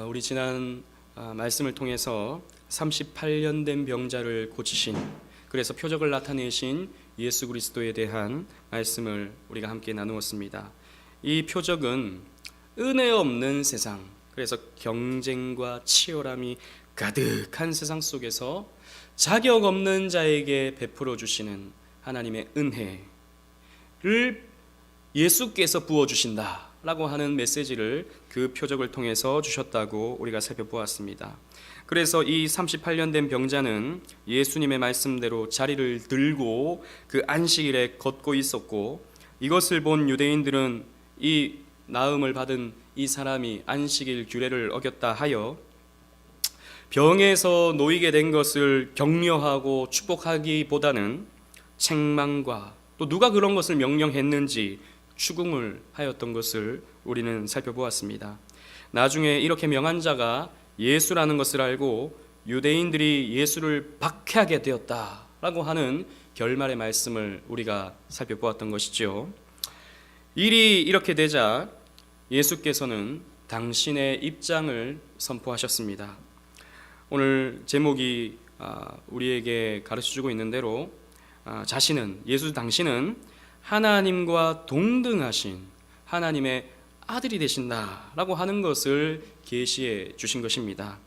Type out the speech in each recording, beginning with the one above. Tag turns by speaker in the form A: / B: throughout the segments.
A: 우리 지난 말씀을 통해서 38년 된 병자를 고치신, 그래서 표적을 나타내신 예수 그리스도에 대한 말씀을 우리가 함께 나누었습니다. 이 표적은 은혜 없는 세상, 그래서 경쟁과 치열함이 가득한 세상 속에서 자격 없는 자에게 베풀어 주시는 하나님의 은혜를 예수께서 부어주신다 라고 하는 메시지를 그 표적을 통해서 주셨다고 우리가 살펴보았습니다. 그래서 이 38년 된 병자는 예수님의 말씀대로 자리를 들고 그 안식일에 걷고 있었고, 이것을 본 유대인들은 이 나음을 받은 이 사람이 안식일 규례를 어겼다 하여 병에서 놓이게 된 것을 격려하고 축복하기보다는 책망과 또 누가 그런 것을 명령했는지 추궁을 하였던 것을 우리는 살펴보았습니다. 나중에 이렇게 명한 자가 예수라는 것을 알고 유대인들이 예수를 박해하게 되었다라고 하는 결말의 말씀을 우리가 살펴보았던 것이죠. 일이 이렇게 되자 예수께서는 당신의 입장을 선포하셨습니다. 오늘 제목이 우리에게 가르쳐주고 있는 대로 당신은 하나님과 동등하신 하나님의 아들이 되신다라고 하는 것을 계시해 주신 것입니다.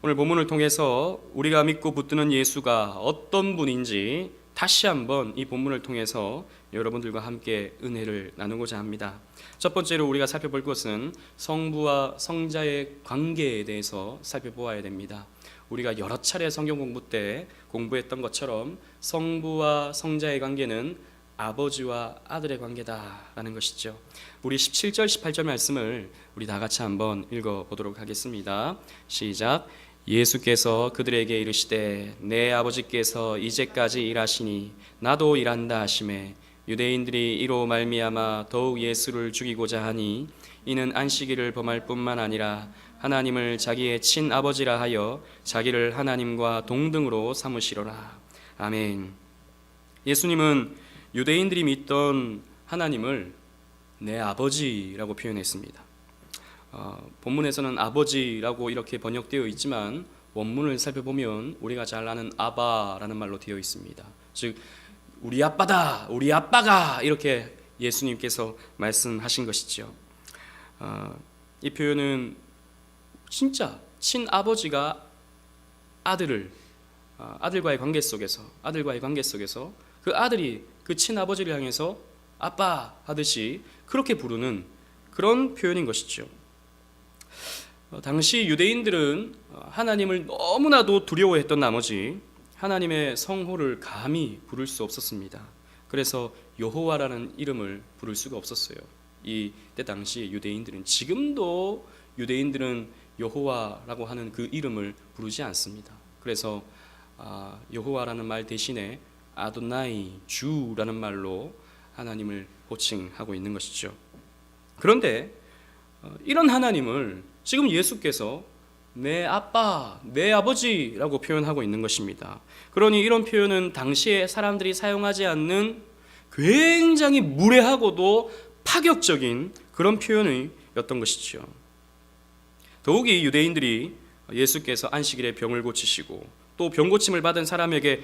A: 오늘 본문을 통해서 우리가 믿고 붙드는 예수가 어떤 분인지 다시 한번 이 본문을 통해서 여러분들과 함께 은혜를 나누고자 합니다. 첫 번째로 우리가 살펴볼 것은 성부와 성자의 관계에 대해서 살펴보아야 됩니다. 우리가 여러 차례 성경 공부 때 공부했던 것처럼 성부와 성자의 관계는 아버지와 아들의 관계다라는 것이죠. 우리 17절 18절 말씀을 우리 다 같이 한번 읽어보도록 하겠습니다. 시작. 예수께서 그들에게 이르시되 내 아버지께서 이제까지 일하시니 나도 일한다 하시매 유대인들이 이로 말미암아 더욱 예수를 죽이고자 하니 이는 안식일을 범할 뿐만 아니라 하나님을 자기의 친아버지라 하여 자기를 하나님과 동등으로 삼으시로라. 아멘. 예수님은 유대인들이 믿던 하나님을 내 아버지라고 표현했습니다. 본문에서는 아버지라고 이렇게 번역되어 있지만 원문을 살펴보면 우리가 잘 아는 아바라는 말로 되어 있습니다. 즉 우리 아빠다, 우리 아빠가, 이렇게 예수님께서 말씀하신 것이죠. 이 표현은 진짜 친아버지가 아들과의 관계 속에서 그 아들이 그 친아버지를 향해서 아빠 하듯이 그렇게 부르는 그런 표현인 것이죠. 당시 유대인들은 하나님을 너무나도 두려워했던 나머지 하나님의 성호를 감히 부를 수 없었습니다. 그래서 여호와라는 이름을 부를 수가 없었어요. 이때 당시 유대인들은, 지금도 유대인들은 여호와라고 하는 그 이름을 부르지 않습니다. 그래서 여호와라는 말 대신에 아도나이, 주라는 말로 하나님을 호칭하고 있는 것이죠. 그런데 이런 하나님을 지금 예수께서 내 아빠, 내 아버지라고 표현하고 있는 것입니다. 그러니 이런 표현은 당시에 사람들이 사용하지 않는 굉장히 무례하고도 파격적인 그런 표현이었던 것이죠. 더욱이 유대인들이 예수께서 안식일에 병을 고치시고 또 병 고침을 받은 사람에게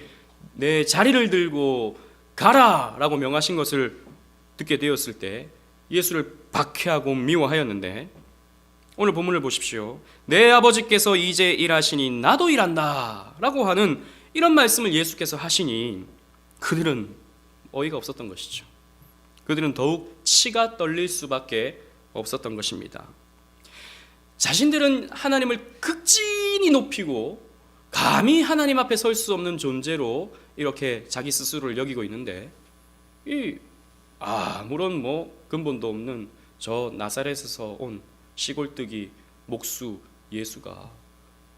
A: 내 자리를 들고 가라 라고 명하신 것을 듣게 되었을 때 예수를 박해하고 미워하였는데, 오늘 본문을 보십시오. 내 아버지께서 이제 일하시니 나도 일한다 라고 하는 이런 말씀을 예수께서 하시니 그들은 어이가 없었던 것이죠. 그들은 더욱 치가 떨릴 수밖에 없었던 것입니다. 자신들은 하나님을 극진히 높이고 감히 하나님 앞에 설 수 없는 존재로 이렇게 자기 스스로를 여기고 있는데, 아무런 근본도 없는 저 나사렛에서 온 시골뜨기 목수 예수가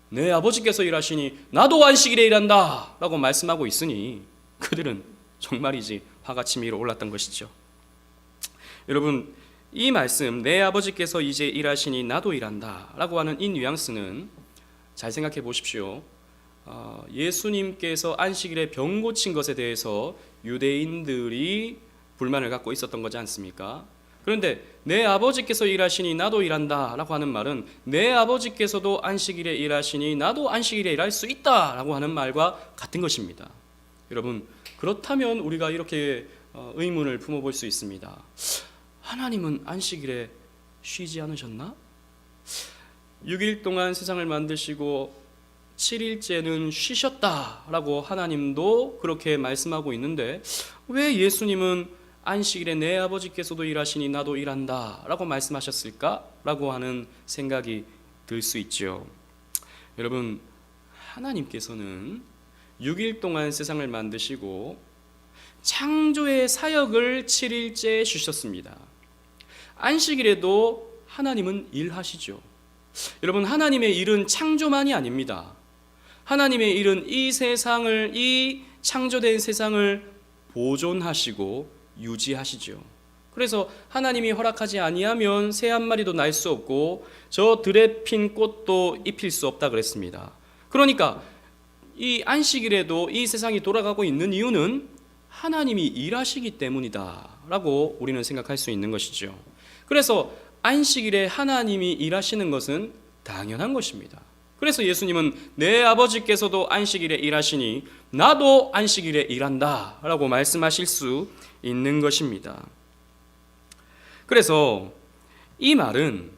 A: 내 아버지께서 일하시니 나도 안식일에 일한다 라고 말씀하고 있으니 그들은 정말이지 화가 치밀어 올랐던 것이죠. 여러분, 이 말씀 내 아버지께서 이제 일하시니 나도 일한다 라고 하는 이 뉘앙스는 잘 생각해 보십시오. 예수님께서 안식일에 병 고친 것에 대해서 유대인들이 불만을 갖고 있었던 거지 않습니까? 그런데 내 아버지께서 일하시니 나도 일한다 라고 하는 말은 내 아버지께서도 안식일에 일하시니 나도 안식일에 일할 수 있다 라고 하는 말과 같은 것입니다. 여러분, 그렇다면 우리가 이렇게 의문을 품어볼 수 있습니다. 하나님은 안식일에 쉬지 않으셨나? 6일 동안 세상을 만드시고 7일째는 쉬셨다라고 하나님도 그렇게 말씀하고 있는데 왜 예수님은 안식일에 내 아버지께서도 일하시니 나도 일한다 라고 말씀하셨을까? 라고 하는 생각이 들 수 있죠. 여러분, 하나님께서는 6일 동안 세상을 만드시고 창조의 사역을 7일째 주셨습니다. 안식일에도 하나님은 일하시죠. 여러분, 하나님의 일은 창조만이 아닙니다. 하나님의 일은 이 세상을, 이 창조된 세상을 보존하시고 유지하시죠. 그래서 하나님이 허락하지 아니하면 새 한 마리도 날 수 없고 저 들에 핀 꽃도 입힐 수 없다 그랬습니다. 그러니까 이 안식일에도 이 세상이 돌아가고 있는 이유는 하나님이 일하시기 때문이다 라고 우리는 생각할 수 있는 것이죠. 그래서 안식일에 하나님이 일하시는 것은 당연한 것입니다. 그래서 예수님은 내 아버지께서도 안식일에 일하시니 나도 안식일에 일한다 라고 말씀하실 수 있는 것입니다. 그래서 이 말은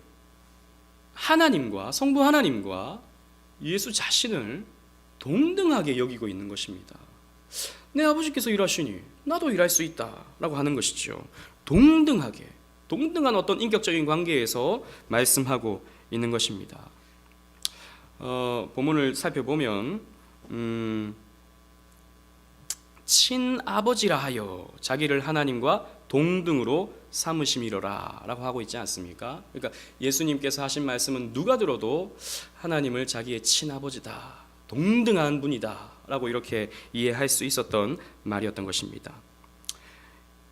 A: 하나님과, 성부 하나님과 예수 자신을 동등하게 여기고 있는 것입니다. 내 아버지께서 일하시니 나도 일할 수 있다 라고 하는 것이죠. 동등하게, 동등한 어떤 인격적인 관계에서 말씀하고 있는 것입니다. 본문을 살펴보면 친아버지라 하여 자기를 하나님과 동등으로 삼으심이로라 라고 하고 있지 않습니까? 그러니까 예수님께서 하신 말씀은 누가 들어도 하나님을 자기의 친아버지다, 동등한 분이다 라고 이렇게 이해할 수 있었던 말이었던 것입니다.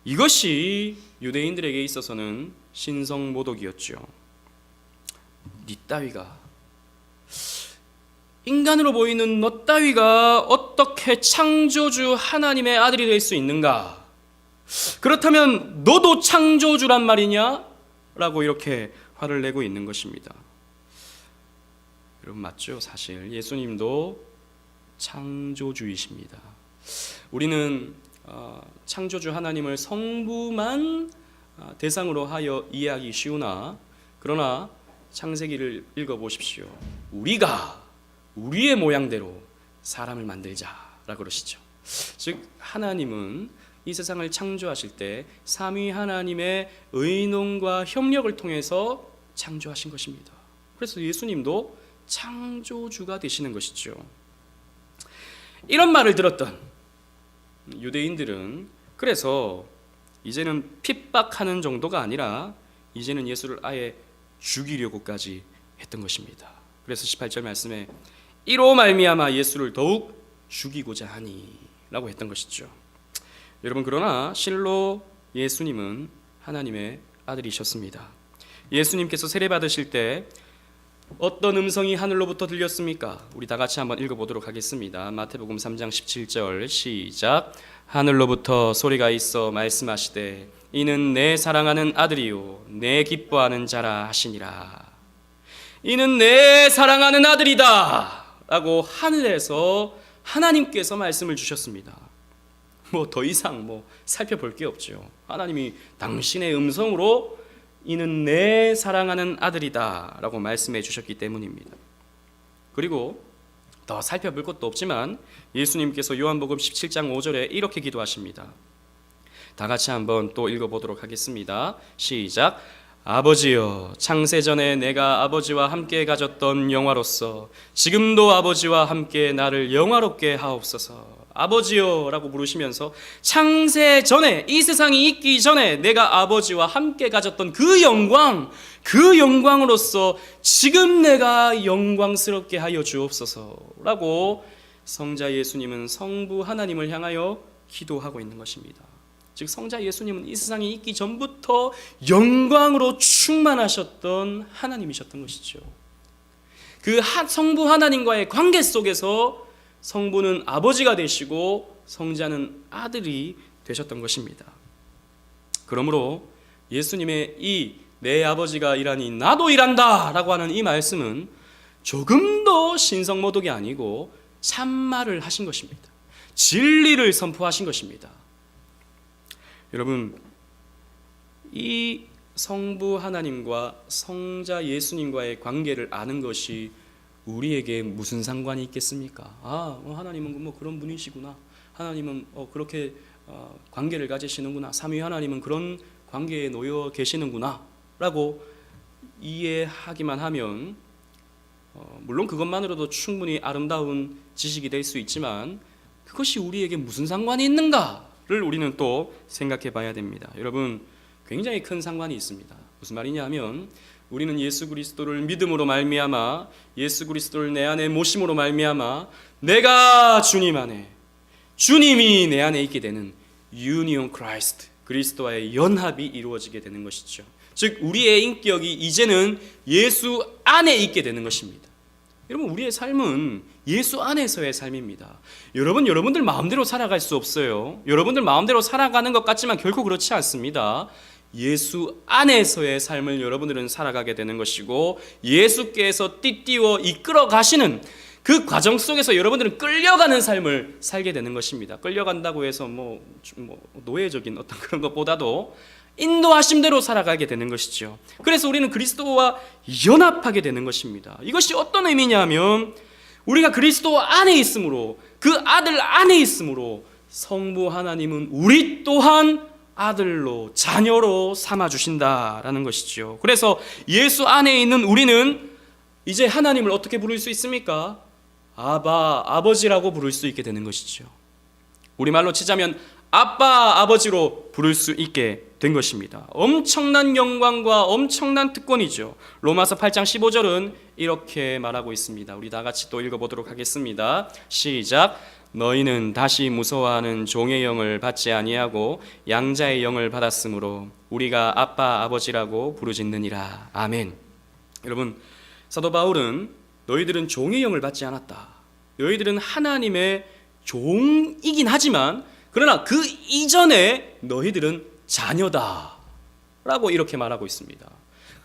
A: 이것이 유대인들에게 있어서는 신성모독이었죠. 니 따위가, 인간으로 보이는 너 따위가 어떻게 창조주 하나님의 아들이 될 수 있는가? 그렇다면 너도 창조주란 말이냐? 라고 이렇게 화를 내고 있는 것입니다. 여러분, 맞죠? 사실 예수님도 창조주이십니다. 우리는 창조주 하나님을 성부만 대상으로 하여 이해하기 쉬우나, 그러나 창세기를 읽어보십시오. 우리가 우리의 모양대로 사람을 만들자라고 그러시죠. 즉 하나님은 이 세상을 창조하실 때 삼위 하나님의 의논과 협력을 통해서 창조하신 것입니다. 그래서 예수님도 창조주가 되시는 것이죠. 이런 말을 들었던 유대인들은 그래서 이제는 핍박하는 정도가 아니라 이제는 예수를 아예 죽이려고까지 했던 것입니다. 그래서 18절 말씀에 이로 말미암아 예수를 더욱 죽이고자 하니 라고 했던 것이죠. 여러분, 그러나 실로 예수님은 하나님의 아들이셨습니다. 예수님께서 세례 받으실 때 어떤 음성이 하늘로부터 들렸습니까? 우리 다 같이 한번 읽어보도록 하겠습니다. 마태복음 3장 17절 시작. 하늘로부터 소리가 있어 말씀하시되 이는 내 사랑하는 아들이요 내 기뻐하는 자라 하시니라. 이는 내 사랑하는 아들이다 라고 하늘에서 하나님께서 말씀을 주셨습니다. 더 이상 살펴볼 게 없죠. 하나님이 당신의 음성으로 이는 내 사랑하는 아들이다 라고 말씀해 주셨기 때문입니다. 그리고 더 살펴볼 것도 없지만 예수님께서 요한복음 17장 5절에 이렇게 기도하십니다. 다 같이 한번 또 읽어보도록 하겠습니다. 시작. 아버지여, 창세전에 내가 아버지와 함께 가졌던 영화로서 지금도 아버지와 함께 나를 영화롭게 하옵소서. 아버지여 라고 부르시면서 창세전에, 이 세상이 있기 전에 내가 아버지와 함께 가졌던 그 영광으로서 지금 내가 영광스럽게 하여 주옵소서 라고 성자 예수님은 성부 하나님을 향하여 기도하고 있는 것입니다. 즉 성자 예수님은 이 세상이 있기 전부터 영광으로 충만하셨던 하나님이셨던 것이죠. 그 성부 하나님과의 관계 속에서 성부는 아버지가 되시고 성자는 아들이 되셨던 것입니다. 그러므로 예수님의 이 내 아버지가 일하니 나도 일한다 라고 하는 이 말씀은 조금도 신성모독이 아니고 참말을 하신 것입니다. 진리를 선포하신 것입니다. 여러분, 이 성부 하나님과 성자 예수님과의 관계를 아는 것이 우리에게 무슨 상관이 있겠습니까? 하나님은 뭐 그런 분이시구나. 하나님은 그렇게 관계를 가지시는구나. 삼위 하나님은 그런 관계에 놓여 계시는구나 라고 이해하기만 하면 물론 그것만으로도 충분히 아름다운 지식이 될 수 있지만 그것이 우리에게 무슨 상관이 있는가를 우리는 또 생각해 봐야 됩니다. 여러분, 굉장히 큰 상관이 있습니다. 무슨 말이냐 하면 우리는 예수 그리스도를 믿음으로 말미암아 예수 그리스도를 내 안에 모심으로 말미암아 내가 주님 안에, 주님이 내 안에 있게 되는 유니온 크라이스트, 그리스도와의 연합이 이루어지게 되는 것이죠. 즉 우리의 인격이 이제는 예수 안에 있게 되는 것입니다. 여러분, 우리의 삶은 예수 안에서의 삶입니다. 여러분들 마음대로 살아갈 수 없어요. 여러분들 마음대로 살아가는 것 같지만 결코 그렇지 않습니다. 예수 안에서의 삶을 여러분들은 살아가게 되는 것이고 예수께서 띠띠워 이끌어 가시는 그 과정 속에서 여러분들은 끌려가는 삶을 살게 되는 것입니다. 끌려간다고 해서 노예적인 어떤 그런 것보다도 인도하심대로 살아가게 되는 것이죠. 그래서 우리는 그리스도와 연합하게 되는 것입니다. 이것이 어떤 의미냐면 우리가 그리스도 안에 있으므로, 그 아들 안에 있으므로 성부 하나님은 우리 또한 아들로, 자녀로 삼아주신다라는 것이죠. 그래서 예수 안에 있는 우리는 이제 하나님을 어떻게 부를 수 있습니까? 아버지라고 부를 수 있게 되는 것이죠. 우리말로 치자면 아빠, 아버지로 부를 수 있게 된 것입니다. 엄청난 영광과 엄청난 특권이죠. 로마서 8장 15절은 이렇게 말하고 있습니다. 우리 다 같이 또 읽어보도록 하겠습니다. 시작. 너희는 다시 무서워하는 종의 영을 받지 아니하고 양자의 영을 받았으므로 우리가 아빠, 아버지라고 부르짖느니라. 아멘. 여러분, 사도 바울은 너희들은 종의 영을 받지 않았다. 너희들은 하나님의 종이긴 하지만 그러나 그 이전에 너희들은 자녀다 라고 이렇게 말하고 있습니다.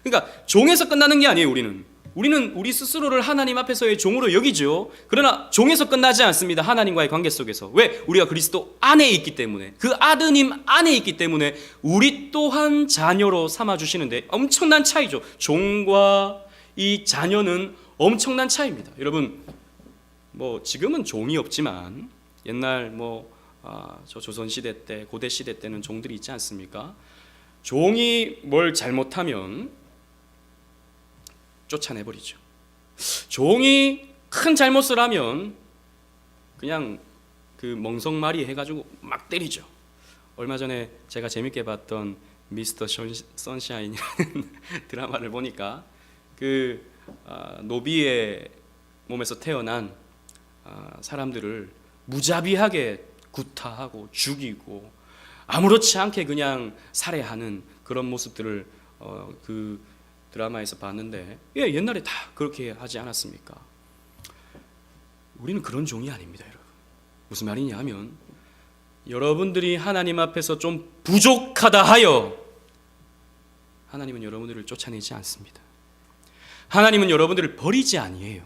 A: 그러니까 종에서 끝나는 게 아니에요. 우리는 우리 스스로를 하나님 앞에서의 종으로 여기죠. 그러나 종에서 끝나지 않습니다. 하나님과의 관계 속에서. 왜? 우리가 그리스도 안에 있기 때문에, 그 아드님 안에 있기 때문에 우리 또한 자녀로 삼아주시는데 엄청난 차이죠. 종과 이 자녀는 엄청난 차이입니다. 여러분, 지금은 종이 없지만 옛날 저 조선시대 때, 고대시대 때는 종들이 있지 않습니까? 종이 뭘 잘못하면 쫓아내버리죠. 종이 큰 잘못을 하면 그냥 그 멍석말이 해가지고 막 때리죠. 얼마 전에 제가 재밌게 봤던 미스터 선샤인이라는 드라마를 보니까 그 노비의 몸에서 태어난 사람들을 무자비하게 구타하고 죽이고 아무렇지 않게 그냥 살해하는 그런 모습들을 그 드라마에서 봤는데 옛날에 다 그렇게 하지 않았습니까? 우리는 그런 종이 아닙니다, 여러분. 무슨 말이냐 하면 여러분들이 하나님 앞에서 좀 부족하다 하여 하나님은 여러분들을 쫓아내지 않습니다. 하나님은 여러분들을 버리지 아니에요.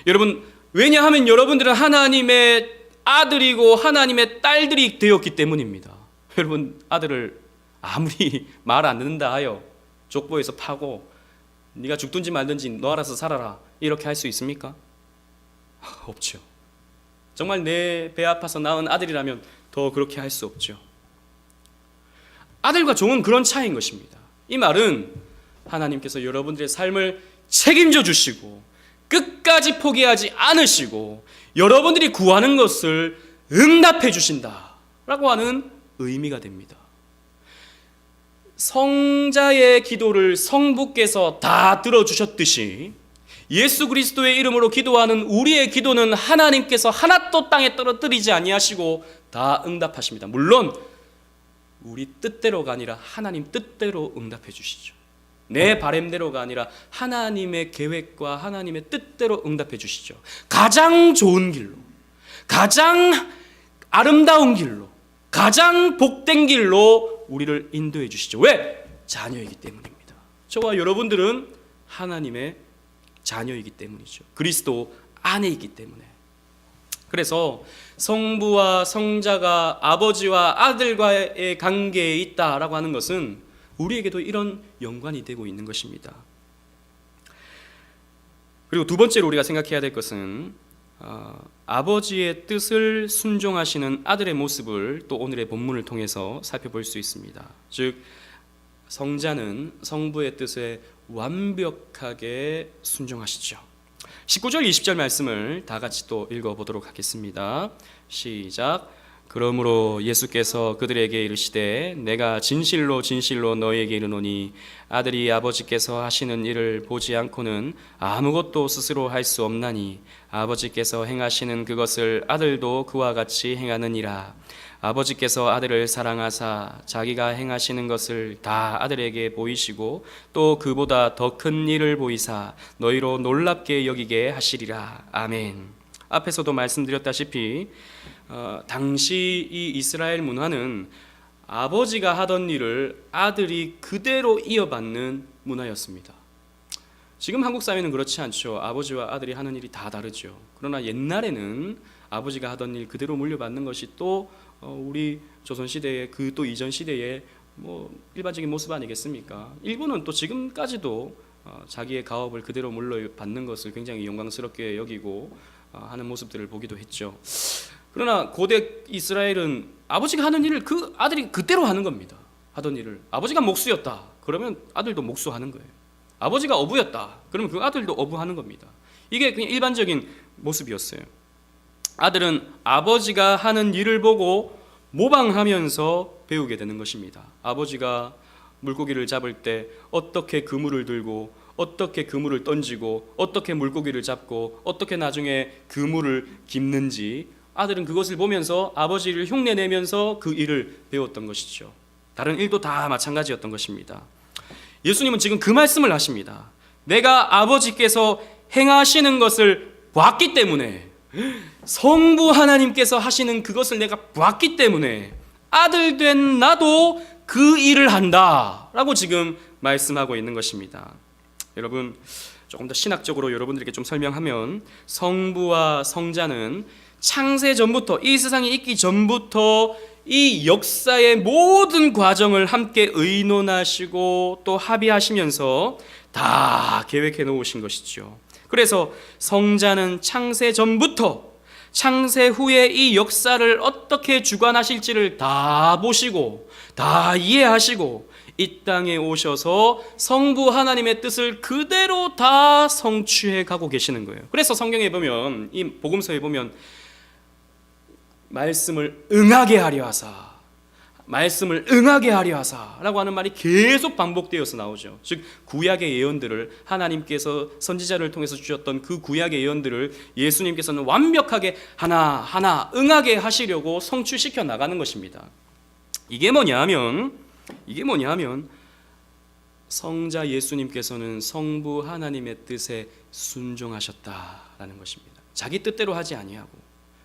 A: 여러분, 왜냐하면 여러분들은 하나님의 아들이고 하나님의 딸들이 되었기 때문입니다. 여러분, 아들을 아무리 말 안 듣는다 하여 족보에서 파고 네가 죽든지 말든지 너 알아서 살아라 이렇게 할 수 있습니까? 없죠. 정말 내 배 아파서 낳은 아들이라면 더 그렇게 할 수 없죠. 아들과 종은 그런 차이인 것입니다. 이 말은 하나님께서 여러분들의 삶을 책임져 주시고 끝까지 포기하지 않으시고 여러분들이 구하는 것을 응답해 주신다라고 하는 의미가 됩니다. 성자의 기도를 성부께서 다 들어주셨듯이 예수 그리스도의 이름으로 기도하는 우리의 기도는 하나님께서 하나도 땅에 떨어뜨리지 아니하시고 다 응답하십니다. 물론 우리 뜻대로가 아니라 하나님 뜻대로 응답해 주시죠. 내 바램대로가 아니라 하나님의 계획과 하나님의 뜻대로 응답해 주시죠. 가장 좋은 길로, 가장 아름다운 길로, 가장 복된 길로 우리를 인도해 주시죠. 왜? 자녀이기 때문입니다. 저와 여러분들은 하나님의 자녀이기 때문이죠. 그리스도 안에 있기 때문에. 그래서 성부와 성자가 아버지와 아들과의 관계에 있다라고 하는 것은 우리에게도 이런 연관이 되고 있는 것입니다. 그리고 두 번째로 우리가 생각해야 될 것은 아버지의 뜻을 순종하시는 아들의 모습을 또 오늘의 본문을 통해서 살펴볼 수 있습니다. 즉 성자는 성부의 뜻에 완벽하게 순종하시죠. 19절 20절 말씀을 다 같이 또 읽어보도록 하겠습니다. 시작. 그러므로 예수께서 그들에게 이르시되 내가 진실로 진실로 너희에게 이르노니 아들이 아버지께서 하시는 일을 보지 않고는 아무것도 스스로 할 수 없나니 아버지께서 행하시는 그것을 아들도 그와 같이 행하느니라. 아버지께서 아들을 사랑하사 자기가 행하시는 것을 다 아들에게 보이시고 또 그보다 더 큰 일을 보이사 너희로 놀랍게 여기게 하시리라. 아멘. 앞에서도 말씀드렸다시피 당시 이 이스라엘 문화는 아버지가 하던 일을 아들이 그대로 이어받는 문화였습니다. 지금 한국 사회는 그렇지 않죠. 아버지와 아들이 하는 일이 다 다르죠. 그러나 옛날에는 아버지가 하던 일 그대로 물려받는 것이 또 우리 조선시대의 그 또 이전 시대의 뭐 일반적인 모습 아니겠습니까? 일본은 또 지금까지도 자기의 가업을 그대로 물려받는 것을 굉장히 영광스럽게 여기고 하는 모습들을 보기도 했죠. 그러나 고대 이스라엘은 아버지가 하는 일을 그 아들이 그대로 하는 겁니다. 하던 일을. 아버지가 목수였다. 그러면 아들도 목수하는 거예요. 아버지가 어부였다. 그러면 그 아들도 어부하는 겁니다. 이게 그냥 일반적인 모습이었어요. 아들은 아버지가 하는 일을 보고 모방하면서 배우게 되는 것입니다. 아버지가 물고기를 잡을 때 어떻게 그물을 들고 어떻게 그물을 던지고 어떻게 물고기를 잡고 어떻게 나중에 그물을 깁는지 아들은 그것을 보면서 아버지를 흉내내면서 그 일을 배웠던 것이죠. 다른 일도 다 마찬가지였던 것입니다. 예수님은 지금 그 말씀을 하십니다. 내가 아버지께서 행하시는 것을 봤기 때문에, 성부 하나님께서 하시는 그것을 내가 봤기 때문에 아들 된 나도 그 일을 한다 라고 지금 말씀하고 있는 것입니다. 여러분, 조금 더 신학적으로 여러분들에게 좀 설명하면, 성부와 성자는 창세 전부터, 이 세상이 있기 전부터 이 역사의 모든 과정을 함께 의논하시고 또 합의하시면서 다 계획해 놓으신 것이죠. 그래서 성자는 창세 전부터 창세 후에 이 역사를 어떻게 주관하실지를 다 보시고 다 이해하시고 이 땅에 오셔서 성부 하나님의 뜻을 그대로 다 성취해 가고 계시는 거예요. 그래서 성경에 보면, 이 복음서에 보면 말씀을 응하게 하려 하사, 말씀을 응하게 하려 하사라고 하는 말이 계속 반복되어서 나오죠. 즉 구약의 예언들을, 하나님께서 선지자를 통해서 주셨던 그 구약의 예언들을 예수님께서는 완벽하게 하나하나 응하게 하시려고 성취시켜 나가는 것입니다. 이게 뭐냐 하면 성자 예수님께서는 성부 하나님의 뜻에 순종하셨다라는 것입니다. 자기 뜻대로 하지 아니하고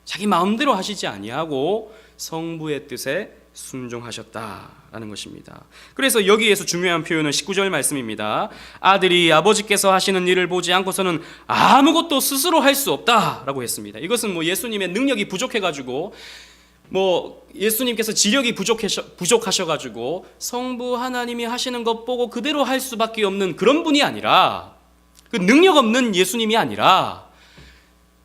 A: 자기 마음대로 하시지 아니하고 성부의 뜻에 순종하셨다라는 것입니다. 그래서 여기에서 중요한 표현은 19절 말씀입니다. 아들이 아버지께서 하시는 일을 보지 않고서는 아무것도 스스로 할 수 없다라고 했습니다. 이것은 뭐 예수님의 능력이 부족해가지고, 뭐 예수님께서 지력이 부족하셔가지고 성부 하나님이 하시는 것 보고 그대로 할 수밖에 없는 그런 분이 아니라, 그 능력 없는 예수님이 아니라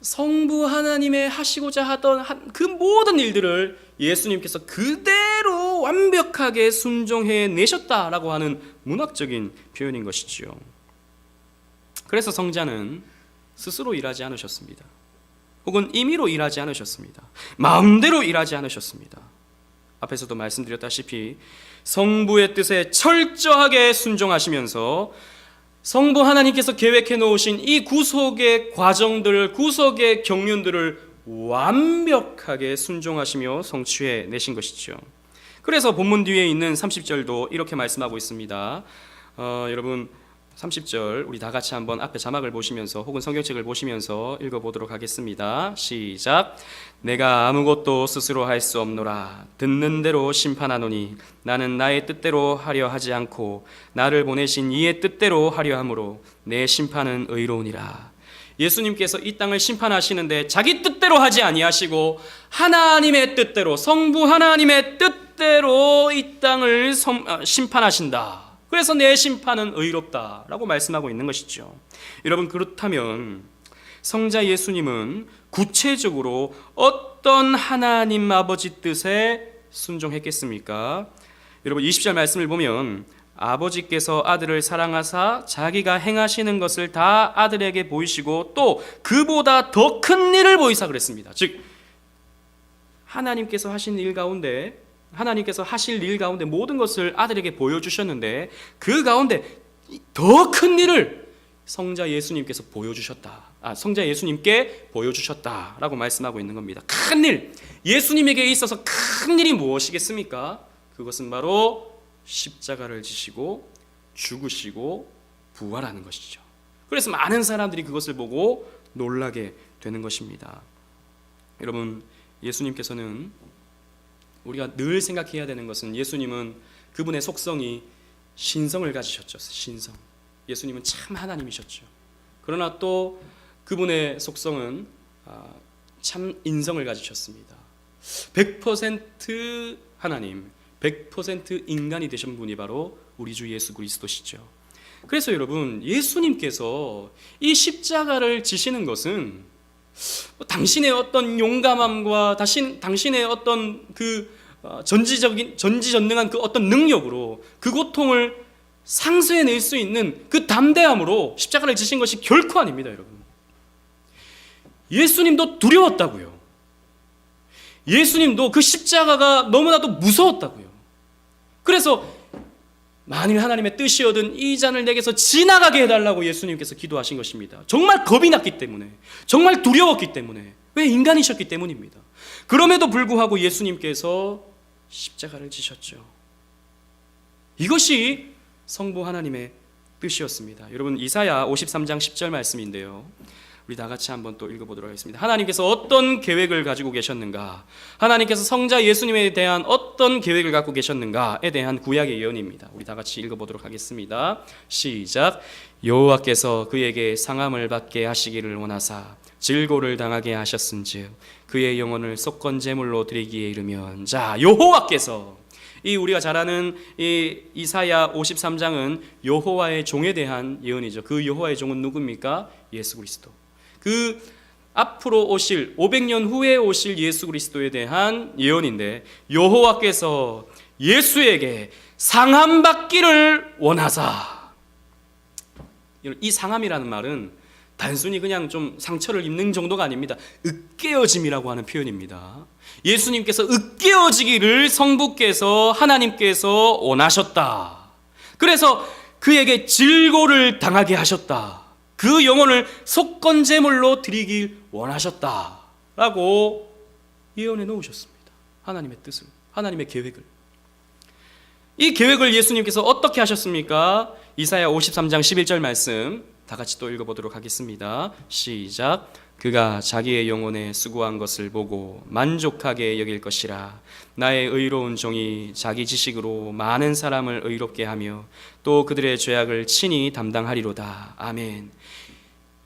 A: 성부 하나님의 하시고자 하던 그 모든 일들을 예수님께서 그대로 완벽하게 순종해 내셨다라고 하는 문학적인 표현인 것이지요. 그래서 성자는 스스로 일하지 않으셨습니다. 혹은 임의로 일하지 않으셨습니다. 마음대로 일하지 않으셨습니다. 앞에서도 말씀드렸다시피 성부의 뜻에 철저하게 순종하시면서 성부 하나님께서 계획해 놓으신 이 구속의 과정들을, 구속의 경륜들을 완벽하게 순종하시며 성취해 내신 것이죠. 그래서 본문 뒤에 있는 30절도 이렇게 말씀하고 있습니다. 여러분 30절 우리 다 같이 한번 앞에 자막을 보시면서 혹은 성경책을 보시면서 읽어보도록 하겠습니다. 시작. 내가 아무것도 스스로 할 수 없노라. 듣는 대로 심판하노니 나는 나의 뜻대로 하려 하지 않고 나를 보내신 이의 뜻대로 하려 함으로 내 심판은 의로우니라. 예수님께서 이 땅을 심판하시는데 자기 뜻대로 하지 아니하시고 하나님의 뜻대로, 성부 하나님의 뜻대로 이 땅을 심판하신다. 그래서 내 심판은 의롭다라고 말씀하고 있는 것이죠. 여러분, 그렇다면 성자 예수님은 구체적으로 어떤 하나님 아버지 뜻에 순종했겠습니까? 여러분, 20절 말씀을 보면 아버지께서 아들을 사랑하사 자기가 행하시는 것을 다 아들에게 보이시고 또 그보다 더 큰 일을 보이사 그랬습니다. 즉 하나님께서 하신 일 가운데, 하나님께서 하실 일 가운데 모든 것을 아들에게 보여주셨는데 그 가운데 더 큰 일을 성자 예수님께서 성자 예수님께 보여주셨다라고 말씀하고 있는 겁니다. 큰 일, 예수님에게 있어서 큰 일이 무엇이겠습니까? 그것은 바로 십자가를 지시고 죽으시고 부활하는 것이죠. 그래서 많은 사람들이 그것을 보고 놀라게 되는 것입니다. 여러분, 예수님께서는 우리가 늘 생각해야 되는 것은 예수님은 그분의 속성이 신성을 가지셨죠. 신성. 예수님은 참 하나님이셨죠. 그러나 또 그분의 속성은 참 인성을 가지셨습니다. 100% 하나님, 100% 인간이 되신 분이 바로 우리 주 예수 그리스도시죠. 그래서 여러분, 예수님께서 이 십자가를 지시는 것은 당신의 어떤 용감함과 당신의 어떤 그 전지전능한 그 어떤 능력으로 그 고통을 상쇄해낼 수 있는 그 담대함으로 십자가를 지신 것이 결코 아닙니다. 여러분, 예수님도 두려웠다고요. 예수님도 그 십자가가 너무나도 무서웠다고요. 그래서 만일 하나님의 뜻이거든 이 잔을 내게서 지나가게 해달라고 예수님께서 기도하신 것입니다. 정말 겁이 났기 때문에, 정말 두려웠기 때문에, 왜 인간이셨기 때문입니다. 그럼에도 불구하고 예수님께서 십자가를 지셨죠. 이것이 성부 하나님의 뜻이었습니다. 여러분, 이사야 53장 10절 말씀인데요, 우리 다 같이 한번 또 읽어보도록 하겠습니다. 하나님께서 어떤 계획을 가지고 계셨는가, 하나님께서 성자 예수님에 대한 어떤 계획을 갖고 계셨는가에 대한 구약의 예언입니다. 우리 다 같이 읽어보도록 하겠습니다. 시작. 여호와께서 그에게 상함을 받게 하시기를 원하사 질고를 당하게 하셨은즉 그의 영혼을 속건 제물로 드리기에 이르면, 자, 여호와께서, 이 우리가 잘 아는 이 이사야 53장은 여호와의 종에 대한 예언이죠. 그 여호와의 종은 누굽니까? 예수 그리스도. 그 앞으로 오실 500년 후에 오실 예수 그리스도에 대한 예언인데, 여호와께서 예수에게 상함 받기를 원하사. 이 상함이라는 말은 단순히 그냥 좀 상처를 입는 정도가 아닙니다. 으깨어짐이라고 하는 표현입니다. 예수님께서 으깨어지기를 성부께서, 하나님께서 원하셨다. 그래서 그에게 질고를 당하게 하셨다. 그 영혼을 속건제물로 드리길 원하셨다라고 예언해 놓으셨습니다. 하나님의 뜻을, 하나님의 계획을. 이 계획을 예수님께서 어떻게 하셨습니까? 이사야 53장 11절 말씀 다 같이 또 읽어보도록 하겠습니다. 시작. 그가 자기의 영혼에 수고한 것을 보고 만족하게 여길 것이라. 나의 의로운 종이 자기 지식으로 많은 사람을 의롭게 하며 또 그들의 죄악을 친히 담당하리로다. 아멘.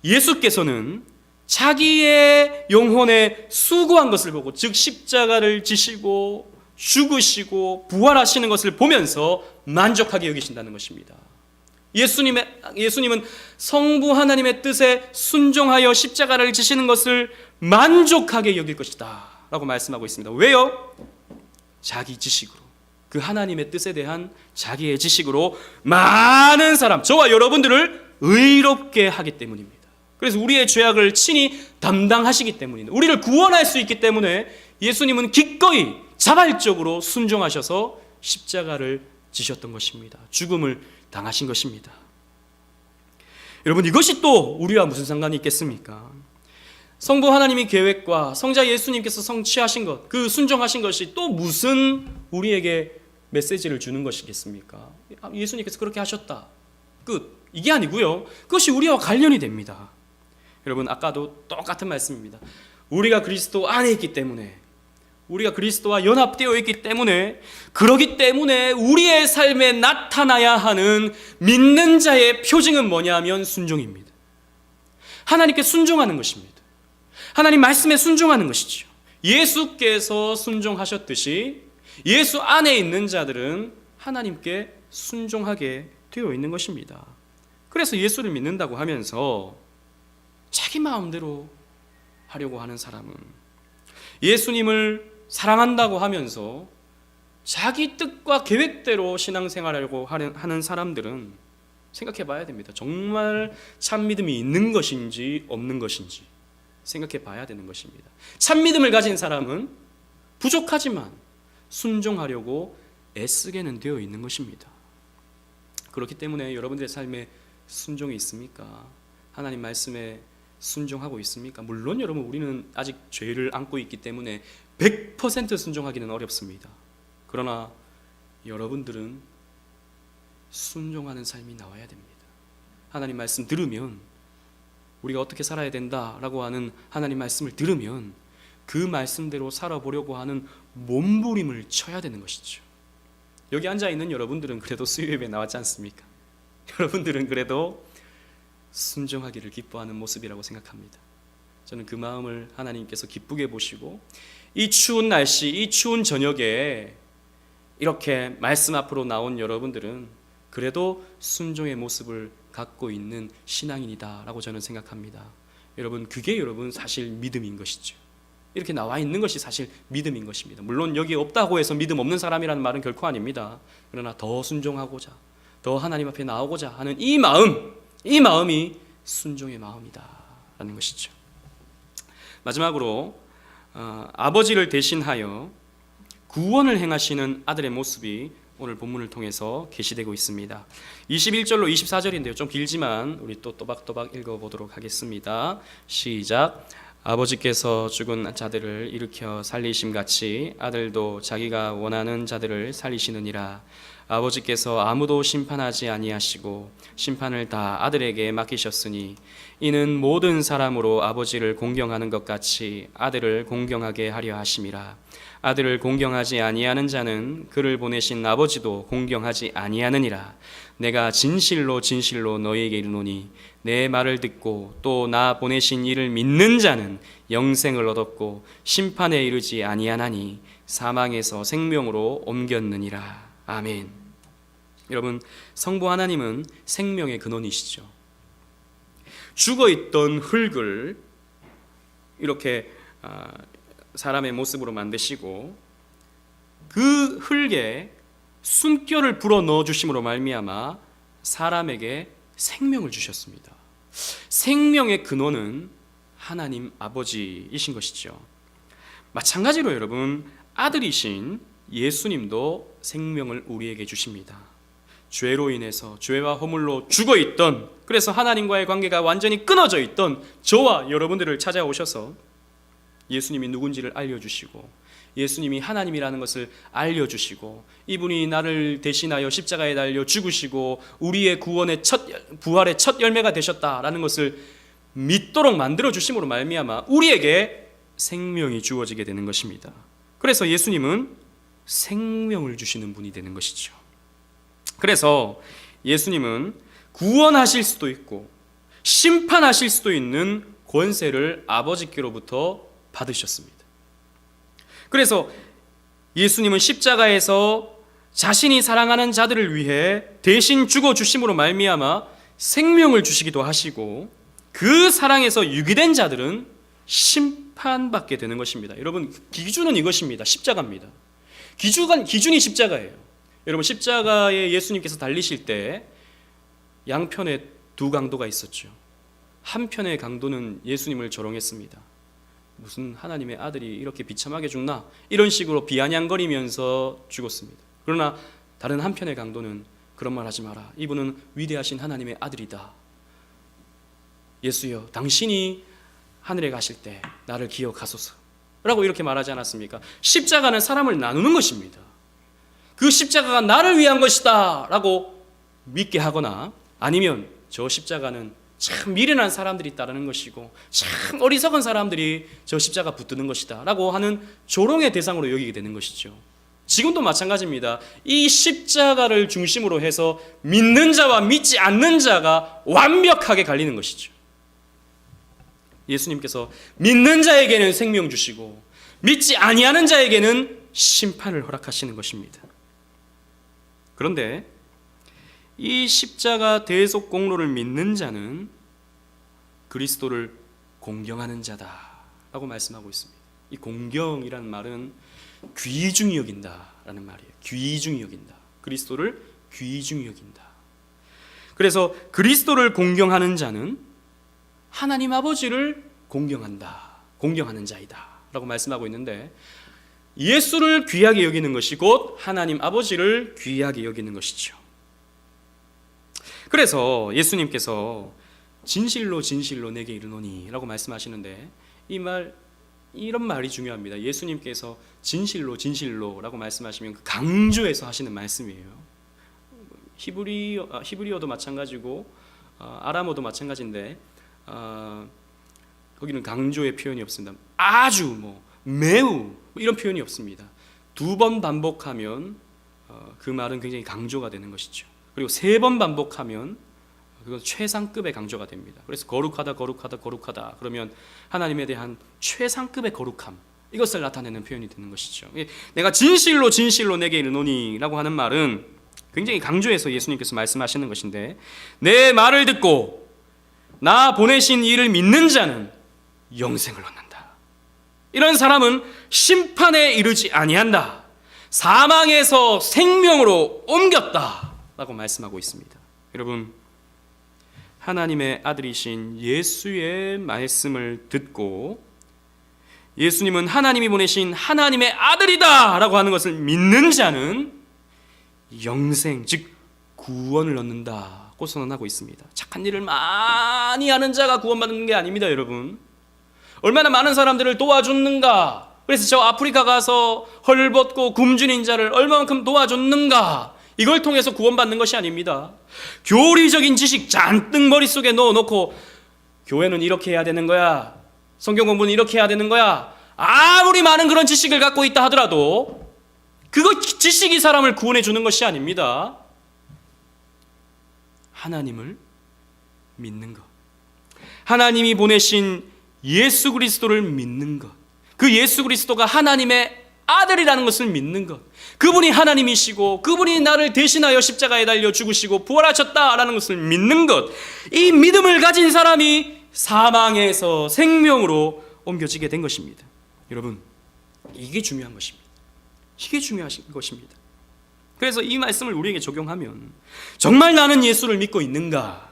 A: 예수께서는 자기의 영혼에 수고한 것을 보고, 즉 십자가를 지시고 죽으시고 부활하시는 것을 보면서 만족하게 여기신다는 것입니다. 예수님은 성부 하나님의 뜻에 순종하여 십자가를 지시는 것을 만족하게 여길 것이다 라고 말씀하고 있습니다. 왜요? 자기 지식으로, 그 하나님의 뜻에 대한 자기의 지식으로 많은 사람, 저와 여러분들을 의롭게 하기 때문입니다. 그래서 우리의 죄악을 친히 담당하시기 때문입니다. 우리를 구원할 수 있기 때문에 예수님은 기꺼이 자발적으로 순종하셔서 십자가를 지셨던 것입니다. 죽음을 당하신 것입니다. 여러분, 이것이 또 우리와 무슨 상관이 있겠습니까? 성부 하나님의 계획과 성자 예수님께서 성취하신 것, 그 순종하신 것이 또 무슨 우리에게 메시지를 주는 것이겠습니까? 예수님께서 그렇게 하셨다. 끝. 이게 아니고요. 그것이 우리와 관련이 됩니다. 여러분, 아까도 똑같은 말씀입니다. 우리가 그리스도 안에 있기 때문에, 우리가 그리스도와 연합되어 있기 때문에, 그러기 때문에 우리의 삶에 나타나야 하는 믿는 자의 표징은 뭐냐면 순종입니다. 하나님께 순종하는 것입니다. 하나님 말씀에 순종하는 것이죠. 예수께서 순종하셨듯이 예수 안에 있는 자들은 하나님께 순종하게 되어 있는 것입니다. 그래서 예수를 믿는다고 하면서 자기 마음대로 하려고 하는 사람은, 예수님을 사랑한다고 하면서 자기 뜻과 계획대로 신앙생활하려고 하는 사람들은 생각해 봐야 됩니다. 정말 참 믿음이 있는 것인지 없는 것인지 생각해 봐야 되는 것입니다. 참 믿음을 가진 사람은 부족하지만 순종하려고 애쓰게는 되어 있는 것입니다. 그렇기 때문에 여러분들의 삶에 순종이 있습니까? 하나님 말씀에 순종하고 있습니까? 물론 여러분, 우리는 아직 죄를 안고 있기 때문에 100% 순종하기는 어렵습니다. 그러나 여러분들은 순종하는 삶이 나와야 됩니다. 하나님 말씀 들으면, 우리가 어떻게 살아야 된다라고 하는 하나님 말씀을 들으면 그 말씀대로 살아보려고 하는 몸부림을 쳐야 되는 것이죠. 여기 앉아있는 여러분들은 그래도 수요예배 나왔지 않습니까? 여러분들은 그래도 순종하기를 기뻐하는 모습이라고 생각합니다. 저는 그 마음을 하나님께서 기쁘게 보시고, 이 추운 날씨, 이 추운 저녁에 이렇게 말씀 앞으로 나온 여러분들은 그래도 순종의 모습을 갖고 있는 신앙인이다 라고 저는 생각합니다. 여러분, 그게 여러분 사실 믿음인 것이죠. 이렇게 나와 있는 것이 사실 믿음인 것입니다. 물론 여기 없다고 해서 믿음 없는 사람이라는 말은 결코 아닙니다. 그러나 더 순종하고자, 더 하나님 앞에 나오고자 하는 이 마음이 순종의 마음이다 라는 것이죠. 마지막으로 아버지를 대신하여 구원을 행하시는 아들의 모습이 오늘 본문을 통해서 계시되고 있습니다. 21절로 24절인데요. 좀 길지만 우리 또 또박또박 읽어보도록 하겠습니다. 시작. 아버지께서 죽은 자들을 일으켜 살리심같이 아들도 자기가 원하는 자들을 살리시느니라. 아버지께서 아무도 심판하지 아니하시고 심판을 다 아들에게 맡기셨으니 이는 모든 사람으로 아버지를 공경하는 것 같이 아들을 공경하게 하려 하심이라. 아들을 공경하지 아니하는 자는 그를 보내신 아버지도 공경하지 아니하느니라. 내가 진실로 진실로 너희에게 이르노니 내 말을 듣고 또 나 보내신 이를 믿는 자는 영생을 얻었고 심판에 이르지 아니하나니 사망에서 생명으로 옮겼느니라. 아멘. 여러분, 성부 하나님은 생명의 근원이시죠. 죽어있던 흙을 이렇게 사람의 모습으로 만드시고 그 흙에 숨결을 불어 넣어 주심으로 말미암아 사람에게 생명을 주셨습니다. 생명의 근원은 하나님 아버지이신 것이죠. 마찬가지로 여러분, 아들이신 예수님도 생명을 우리에게 주십니다. 죄로 인해서 죄와 허물로 죽어있던, 그래서 하나님과의 관계가 완전히 끊어져 있던 저와 여러분들을 찾아오셔서 예수님이 누군지를 알려주시고, 예수님이 하나님이라는 것을 알려주시고, 이분이 나를 대신하여 십자가에 달려 죽으시고 우리의 구원의 부활의 첫 열매가 되셨다라는 것을 믿도록 만들어 주심으로 말미암아 우리에게 생명이 주어지게 되는 것입니다. 그래서 예수님은 생명을 주시는 분이 되는 것이죠. 그래서 예수님은 구원하실 수도 있고 심판하실 수도 있는 권세를 아버지께로부터 받으셨습니다. 그래서 예수님은 십자가에서 자신이 사랑하는 자들을 위해 대신 죽어주심으로 말미암아 생명을 주시기도 하시고, 그 사랑에서 유기된 자들은 심판받게 되는 것입니다. 여러분, 기준은 이것입니다. 십자가입니다. 기준이 십자가예요. 여러분, 십자가에 예수님께서 달리실 때 양편에 두 강도가 있었죠. 한편의 강도는 예수님을 조롱했습니다. 무슨 하나님의 아들이 이렇게 비참하게 죽나? 이런 식으로 비아냥거리면서 죽었습니다. 그러나 다른 한편의 강도는 그런 말 하지 마라. 이분은 위대하신 하나님의 아들이다. 예수여, 당신이 하늘에 가실 때 나를 기억하소서 라고 이렇게 말하지 않았습니까? 십자가는 사람을 나누는 것입니다. 그 십자가가 나를 위한 것이다 라고 믿게 하거나 아니면 저 십자가는 참 미련한 사람들이 따르는 것이고 참 어리석은 사람들이 저 십자가 붙드는 것이다 라고 하는 조롱의 대상으로 여기게 되는 것이죠. 지금도 마찬가지입니다. 이 십자가를 중심으로 해서 믿는 자와 믿지 않는 자가 완벽하게 갈리는 것이죠. 예수님께서 믿는 자에게는 생명 주시고 믿지 아니하는 자에게는 심판을 허락하시는 것입니다. 그런데 이 십자가 대속 공로를 믿는 자는 그리스도를 공경하는 자다라고 말씀하고 있습니다. 이 공경이라는 말은 귀중히 여긴다라는 말이에요. 귀중히 여긴다. 그리스도를 귀중히 여긴다. 그래서 그리스도를 공경하는 자는 하나님 아버지를 공경한다. 공경하는 자이다 라고 말씀하고 있는데, 예수를 귀하게 여기는 것이 곧 하나님 아버지를 귀하게 여기는 것이죠. 그래서 예수님께서 진실로 진실로 내게 이르노니 라고 말씀하시는데, 이런 말이 중요합니다. 예수님께서 진실로 진실로 라고 말씀하시면 강조해서 하시는 말씀이에요. 히브리어도 마찬가지고 아람어도 마찬가지인데 거기는 강조의 표현이 없습니다. 아주 매우 이런 표현이 없습니다. 2번 반복하면 그 말은 굉장히 강조가 되는 것이죠. 그리고 3번 반복하면 그건 최상급의 강조가 됩니다. 그래서 거룩하다 거룩하다 거룩하다 그러면 하나님에 대한 최상급의 거룩함, 이것을 나타내는 표현이 되는 것이죠. 내가 진실로 진실로 내게 이르노니 라고 하는 말은 굉장히 강조해서 예수님께서 말씀하시는 것인데, 내 말을 듣고 나 보내신 이를 믿는 자는 영생을 얻는다. 이런 사람은 심판에 이르지 아니한다. 사망에서 생명으로 옮겼다 라고 말씀하고 있습니다. 여러분, 하나님의 아들이신 예수의 말씀을 듣고 예수님은 하나님이 보내신 하나님의 아들이다 라고 하는 것을 믿는 자는 영생, 즉 구원을 얻는다고 선언하고 있습니다. 착한 일을 많이 하는 자가 구원받는 게 아닙니다. 여러분, 얼마나 많은 사람들을 도와줬는가, 그래서 저 아프리카 가서 헐벗고 굶주린 자를 얼마만큼 도와줬는가, 이걸 통해서 구원받는 것이 아닙니다. 교리적인 지식 잔뜩 머릿속에 넣어놓고 교회는 이렇게 해야 되는 거야, 성경 공부는 이렇게 해야 되는 거야, 아무리 많은 그런 지식을 갖고 있다 하더라도 그거 지식이 사람을 구원해 주는 것이 아닙니다. 하나님을 믿는 것, 하나님이 보내신 예수 그리스도를 믿는 것, 그 예수 그리스도가 하나님의 아들이라는 것을 믿는 것, 그분이 하나님이시고 그분이 나를 대신하여 십자가에 달려 죽으시고 부활하셨다라는 것을 믿는 것, 이 믿음을 가진 사람이 사망에서 생명으로 옮겨지게 된 것입니다. 여러분, 이게 중요한 것입니다. 이게 중요한 것입니다. 그래서 이 말씀을 우리에게 적용하면, 정말 나는 예수를 믿고 있는가?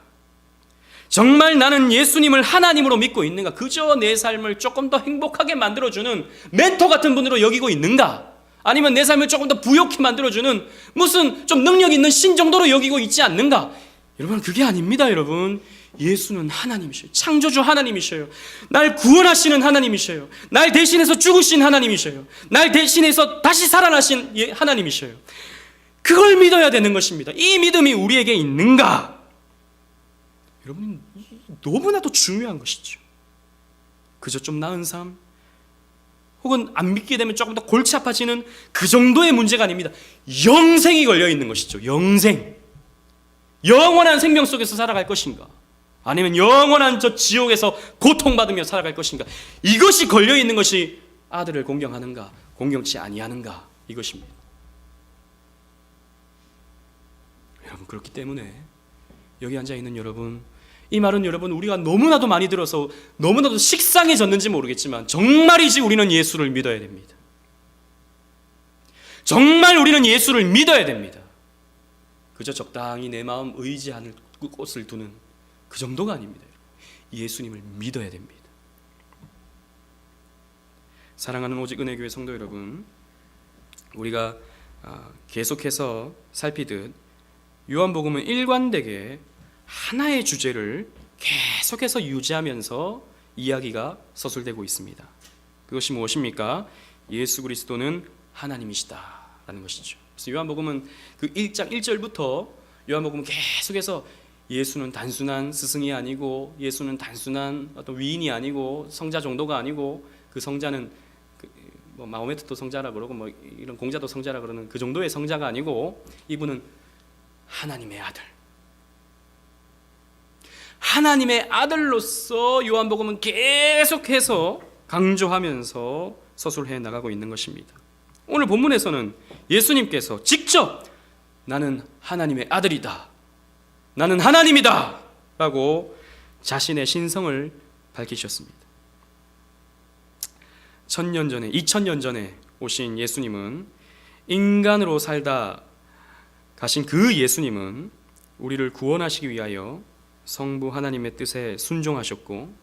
A: 정말 나는 예수님을 하나님으로 믿고 있는가? 그저 내 삶을 조금 더 행복하게 만들어주는 멘토 같은 분으로 여기고 있는가? 아니면 내 삶을 조금 더 부욕해 만들어주는 무슨 좀 능력 있는 신 정도로 여기고 있지 않는가? 여러분, 그게 아닙니다. 여러분, 예수는 하나님이셔요. 창조주 하나님이셔요. 날 구원하시는 하나님이셔요. 날 대신해서 죽으신 하나님이셔요. 날 대신해서 다시 살아나신 하나님이셔요. 그걸 믿어야 되는 것입니다. 이 믿음이 우리에게 있는가? 여러분, 너무나도 중요한 것이죠. 그저 좀 나은 삶, 혹은 안 믿게 되면 조금 더 골치 아파지는 그 정도의 문제가 아닙니다. 영생이 걸려 있는 것이죠. 영생, 영원한 생명 속에서 살아갈 것인가, 아니면 영원한 저 지옥에서 고통받으며 살아갈 것인가, 이것이 걸려 있는 것이 아들을 공경하는가 공경치 아니하는가, 이것입니다. 여러분, 그렇기 때문에 여기 앉아있는 여러분, 이 말은 여러분 우리가 너무나도 많이 들어서 너무나도 식상해졌는지 모르겠지만 정말이지 우리는 예수를 믿어야 됩니다. 정말 우리는 예수를 믿어야 됩니다. 그저 적당히 내 마음 의지하는 곳을 두는 그 정도가 아닙니다. 예수님을 믿어야 됩니다. 사랑하는 오직 은혜교회 성도 여러분, 우리가 계속해서 살피듯 요한복음은 일관되게 하나의 주제를 계속해서 유지하면서 이야기가 서술되고 있습니다. 그것이 무엇입니까? 예수 그리스도는 하나님이시다라는 것이죠. 그래서 요한복음은 그 1장 1절부터 요한복음은 계속해서 예수는 단순한 스승이 아니고 예수는 단순한 어떤 위인이 아니고 성자 정도가 아니고 그 성자는 뭐 마호메트도 성자라 그러고 뭐 이런 공자도 성자라 그러는 그 정도의 성자가 아니고 이분은 하나님의 아들. 하나님의 아들로서 요한복음은 계속해서 강조하면서 서술해 나가고 있는 것입니다. 오늘 본문에서는 예수님께서 직접 나는 하나님의 아들이다, 나는 하나님이다 라고 자신의 신성을 밝히셨습니다. 2000년 전에 오신 예수님은, 인간으로 살다 가신 그 예수님은 우리를 구원하시기 위하여 성부 하나님의 뜻에 순종하셨고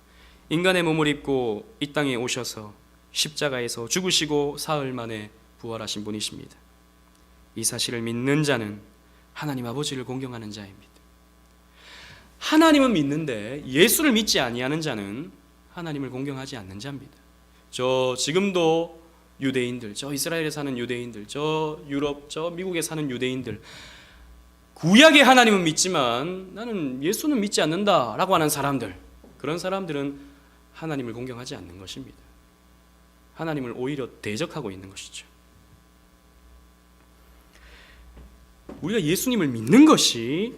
A: 인간의 몸을 입고 이 땅에 오셔서 십자가에서 죽으시고 사흘 만에 부활하신 분이십니다. 이 사실을 믿는 자는 하나님 아버지를 공경하는 자입니다. 하나님은 믿는데 예수를 믿지 아니하는 자는 하나님을 공경하지 않는 자입니다. 저 지금도 유대인들, 저 이스라엘에 사는 유대인들, 저 유럽, 저 미국에 사는 유대인들, 구약의 하나님은 믿지만 나는 예수는 믿지 않는다라고 하는 사람들, 그런 사람들은 하나님을 공경하지 않는 것입니다. 하나님을 오히려 대적하고 있는 것이죠. 우리가 예수님을 믿는 것이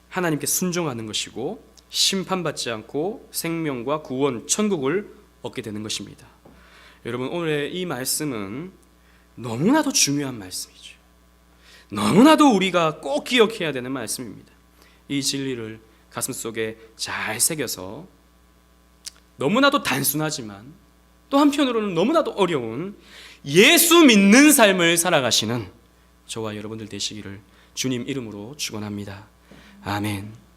A: 하나님께 순종하는 것이고 심판받지 않고 생명과 구원, 천국을 얻게 되는 것입니다. 여러분, 오늘의 이 말씀은 너무나도 중요한 말씀이죠. 너무나도 우리가 꼭 기억해야 되는 말씀입니다. 이 진리를 가슴속에 잘 새겨서 너무나도 단순하지만 또 한편으로는 너무나도 어려운 예수 믿는 삶을 살아가시는 저와 여러분들 되시기를 주님 이름으로 축원합니다. 아멘.